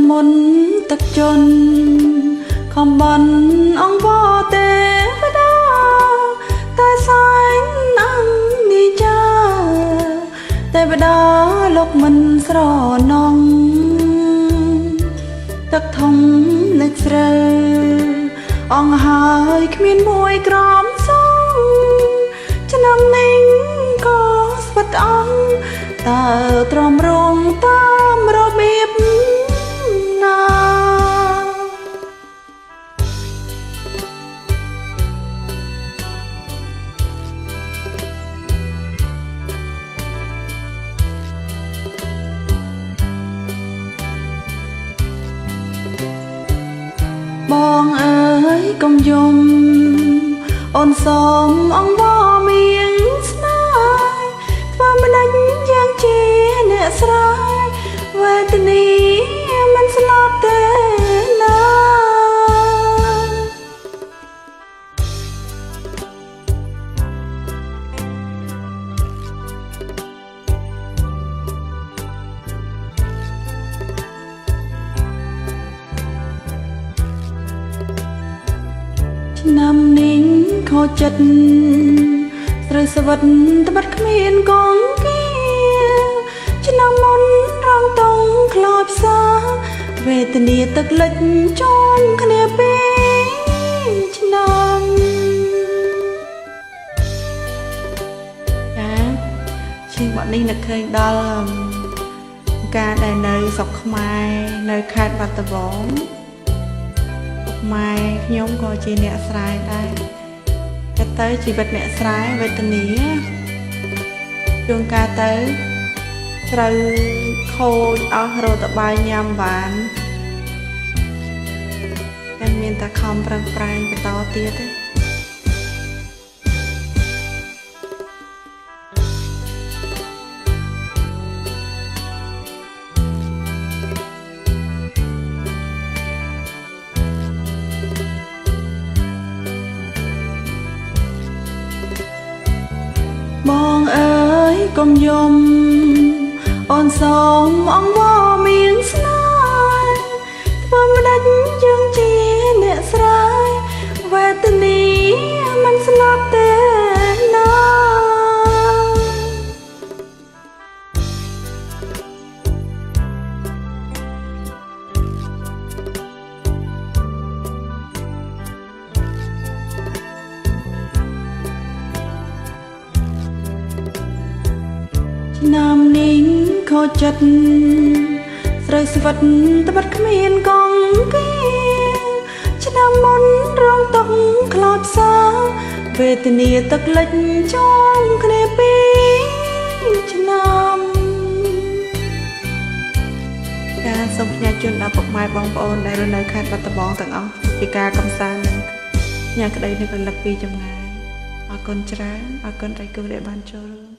មុនទឹកជន់ខំបន់អង្គវទេវតាតែសែងអង្គនេះចាទេវតាលោកមិនស្រណងទឹកធំលេចស្រើអង្គហើយគ្មានមួយក្រំសងឆ្នាំនេះក៏ស្វិតអង្គតើទ្រាំរងតាមរបៀបណាបងអើយកុំយំអូនសូមអង្គវមៀងស្នេហ៍ធ្វើមិនដាច់យ៉ាងជាអ្នកស្រ័យវេទនាមិនស្លាប់ទេណាឆ្នាំនេះខូចចិត្តស្រីស្វិតត្បិតគ្មានកងគាឆ្នាំមុនរងតង់ខ្លោចផ្សាវេទនាទឹកលិចជុំគ្នាពីឆ្នាំចាជាងបទនេះនឹកឃើញដល់ការដែលនៅស្រុកខ្មែរនៅខេត្តបាត់ដំបងម៉ែខ្ញុំក៏ជាអ្នកស្រែដែរតែទៅជីវិតអ្នកស្រែវេទនាជួនកាលទៅត្រូវខូចអស់រត់បាយញ៉ាំបានតែមានតែខំប្រឹងប្រែងបន្តទៀតទេបងអើយកុំយំអូនសូមអង្គវមៀងស្នេហ៍ធ្វើមិនដាច់យើងជាអ្នកស្រ័យវេទនាមិនស្លាប់ទេណាឆ្នាំនេះខូចចិត្តស្រីស្វិតត្បិតគ្មានកងគាឆ្នាំមុនរងតង់ខ្លោចផ្សាវេទនាទឹកលិចជុំគ្នាពីឆ្នាំការសូមផ្ញើជូនដល់ពុកម៉ែបងប្អូនដែលរស់នៅខេត្តបាត់ដំបងទាំងអស់ពីការកំសាន្តនិងញ៉ាក្តីនឹករលឹកពីចម្ងាយអរគុណច្រើនអរគុណដៃគូដែលបានចូលរួម